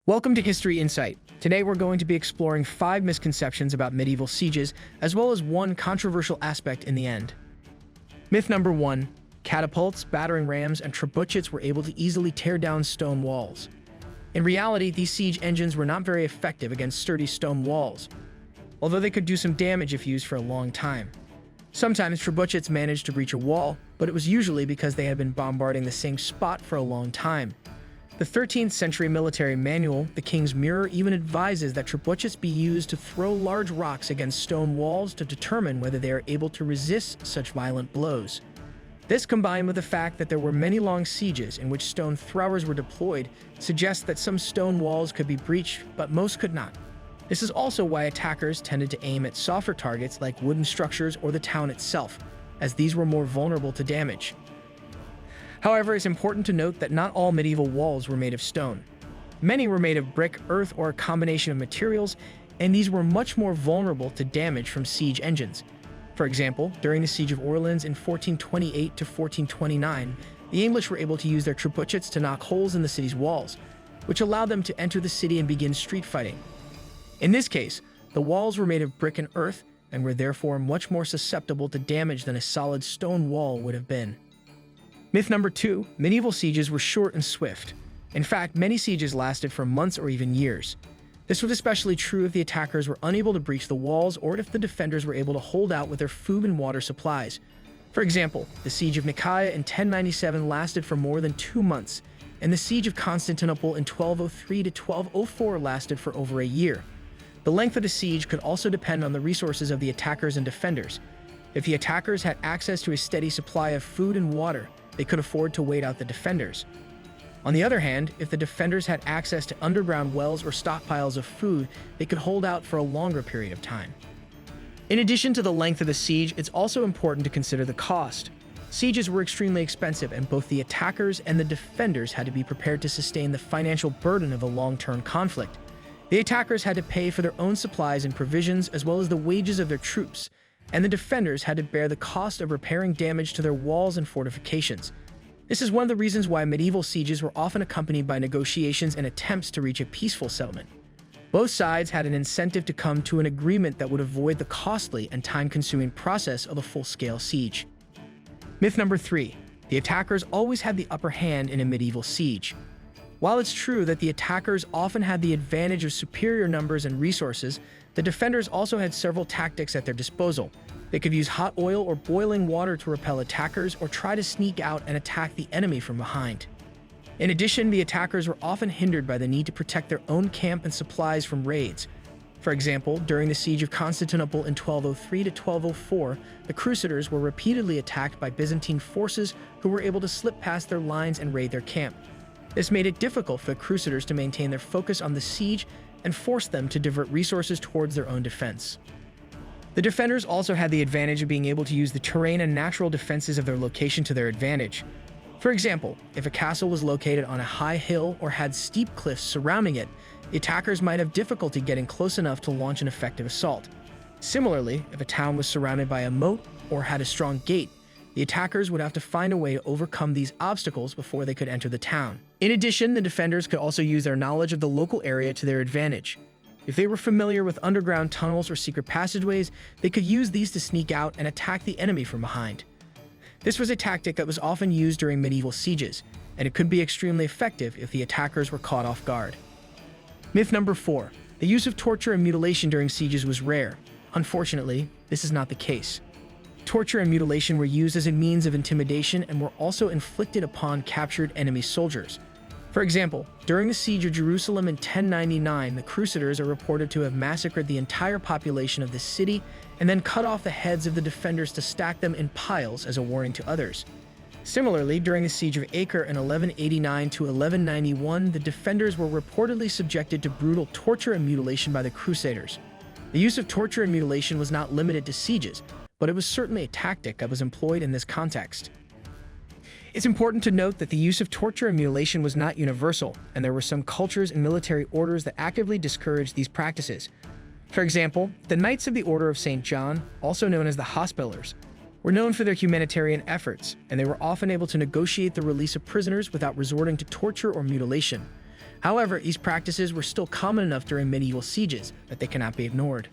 Welcome to History Insight. Today we're going to be exploring 5 misconceptions about medieval sieges, as well as one controversial aspect in the end. Myth number 1. Catapults, battering rams, and trebuchets were able to easily tear down stone walls. In reality, these siege engines were not very effective against sturdy stone walls, although they could do some damage if used for a long time. Sometimes trebuchets managed to breach a wall, but it was usually because they had been bombarding the same spot for a long time. The 13th century military manual, the King's Mirror, even advises that trebuchets be used to throw large rocks against stone walls to determine whether they are able to resist such violent blows. This, combined with the fact that there were many long sieges in which stone throwers were deployed, suggests that some stone walls could be breached, but most could not. This is also why attackers tended to aim at softer targets like wooden structures or the town itself, as these were more vulnerable to damage. However, it's important to note that not all medieval walls were made of stone. Many were made of brick, earth, or a combination of materials, and these were much more vulnerable to damage from siege engines. For example, during the Siege of Orleans in 1428 to 1429, the English were able to use their trebuchets to knock holes in the city's walls, which allowed them to enter the city and begin street fighting. In this case, the walls were made of brick and earth and were therefore much more susceptible to damage than a solid stone wall would have been. Myth number 2. Medieval sieges were short and swift. In fact, many sieges lasted for months or even years. This was especially true if the attackers were unable to breach the walls or if the defenders were able to hold out with their food and water supplies. For example, the Siege of Nicaea in 1097 lasted for more than 2 months, and the Siege of Constantinople in 1203 to 1204 lasted for over a year. The length of the siege could also depend on the resources of the attackers and defenders. If the attackers had access to a steady supply of food and water, they could afford to wait out the defenders. On the other hand, if the defenders had access to underground wells or stockpiles of food, they could hold out for a longer period of time. In addition to the length of the siege, it's also important to consider the cost. Sieges were extremely expensive, and both the attackers and the defenders had to be prepared to sustain the financial burden of a long-term conflict. The attackers had to pay for their own supplies and provisions, as well as the wages of their troops, and the defenders had to bear the cost of repairing damage to their walls and fortifications. This is one of the reasons why medieval sieges were often accompanied by negotiations and attempts to reach a peaceful settlement. Both sides had an incentive to come to an agreement that would avoid the costly and time-consuming process of a full-scale siege. Myth number 3. The attackers always had the upper hand in a medieval siege. While it's true that the attackers often had the advantage of superior numbers and resources, the defenders also had several tactics at their disposal. They could use hot oil or boiling water to repel attackers or try to sneak out and attack the enemy from behind. In addition, the attackers were often hindered by the need to protect their own camp and supplies from raids. For example, during the Siege of Constantinople in 1203 to 1204, the Crusaders were repeatedly attacked by Byzantine forces who were able to slip past their lines and raid their camp. This made it difficult for the Crusaders to maintain their focus on the siege and forced them to divert resources towards their own defense. The defenders also had the advantage of being able to use the terrain and natural defenses of their location to their advantage. For example, if a castle was located on a high hill or had steep cliffs surrounding it, the attackers might have difficulty getting close enough to launch an effective assault. Similarly, if a town was surrounded by a moat or had a strong gate, the attackers would have to find a way to overcome these obstacles before they could enter the town. In addition, the defenders could also use their knowledge of the local area to their advantage. If they were familiar with underground tunnels or secret passageways, they could use these to sneak out and attack the enemy from behind. This was a tactic that was often used during medieval sieges, and it could be extremely effective if the attackers were caught off guard. Myth number 4. The use of torture and mutilation during sieges was rare. Unfortunately, this is not the case. Torture and mutilation were used as a means of intimidation and were also inflicted upon captured enemy soldiers. For example, during the Siege of Jerusalem in 1099, the Crusaders are reported to have massacred the entire population of the city and then cut off the heads of the defenders to stack them in piles as a warning to others. Similarly, during the Siege of Acre in 1189 to 1191, the defenders were reportedly subjected to brutal torture and mutilation by the Crusaders. The use of torture and mutilation was not limited to sieges, but it was certainly a tactic that was employed in this context. It's important to note that the use of torture and mutilation was not universal, and there were some cultures and military orders that actively discouraged these practices. For example, the Knights of the Order of St. John, also known as the Hospitallers, were known for their humanitarian efforts, and they were often able to negotiate the release of prisoners without resorting to torture or mutilation. However, these practices were still common enough during medieval sieges that they cannot be ignored.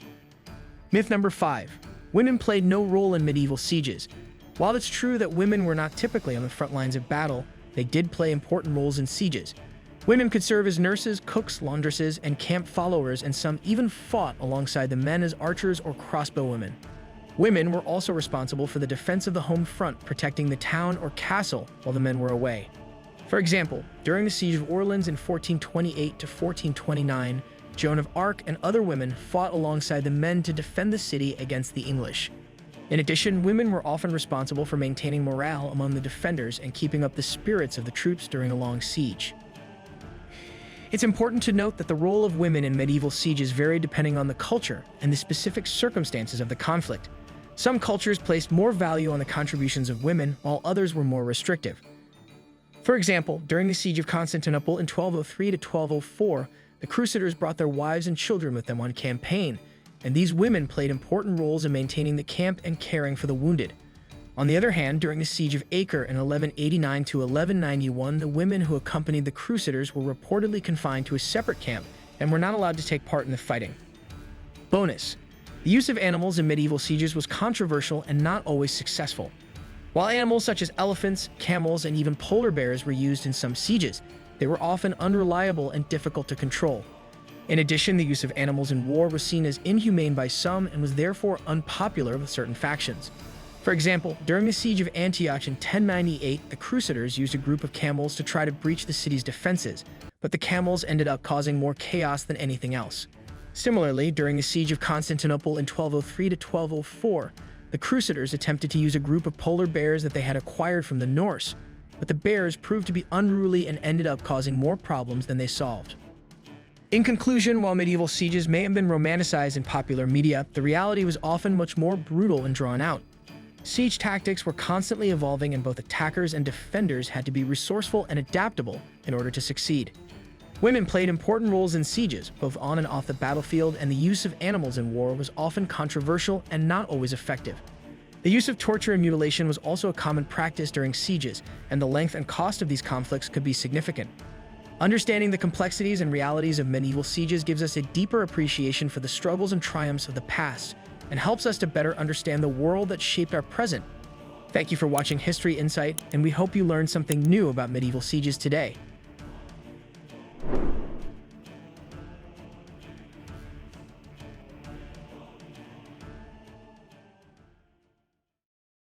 Myth number 5. Women played no role in medieval sieges. While it's true that women were not typically on the front lines of battle, they did play important roles in sieges. Women could serve as nurses, cooks, laundresses, and camp followers, and some even fought alongside the men as archers or crossbowwomen. Women were also responsible for the defense of the home front, protecting the town or castle while the men were away. For example, during the Siege of Orleans in 1428 to 1429, Joan of Arc and other women fought alongside the men to defend the city against the English. In addition, women were often responsible for maintaining morale among the defenders and keeping up the spirits of the troops during a long siege. It's important to note that the role of women in medieval sieges varied depending on the culture and the specific circumstances of the conflict. Some cultures placed more value on the contributions of women, while others were more restrictive. For example, during the Siege of Constantinople in 1203 to 1204, the Crusaders brought their wives and children with them on campaign, and these women played important roles in maintaining the camp and caring for the wounded. On the other hand, during the Siege of Acre in 1189 to 1191, the women who accompanied the Crusaders were reportedly confined to a separate camp and were not allowed to take part in the fighting. Bonus: the use of animals in medieval sieges was controversial and not always successful. While animals such as elephants, camels, and even polar bears were used in some sieges, they were often unreliable and difficult to control. In addition, the use of animals in war was seen as inhumane by some and was therefore unpopular with certain factions. For example, during the Siege of Antioch in 1098, the Crusaders used a group of camels to try to breach the city's defenses, but the camels ended up causing more chaos than anything else. Similarly, during the Siege of Constantinople in 1203 to 1204, the Crusaders attempted to use a group of polar bears that they had acquired from the Norse, but the bears proved to be unruly and ended up causing more problems than they solved. In conclusion, while medieval sieges may have been romanticized in popular media, the reality was often much more brutal and drawn out. Siege tactics were constantly evolving, and both attackers and defenders had to be resourceful and adaptable in order to succeed. Women played important roles in sieges, both on and off the battlefield, and the use of animals in war was often controversial and not always effective. The use of torture and mutilation was also a common practice during sieges, and the length and cost of these conflicts could be significant. Understanding the complexities and realities of medieval sieges gives us a deeper appreciation for the struggles and triumphs of the past, and helps us to better understand the world that shaped our present. Thank you for watching History Insight, and we hope you learned something new about medieval sieges today.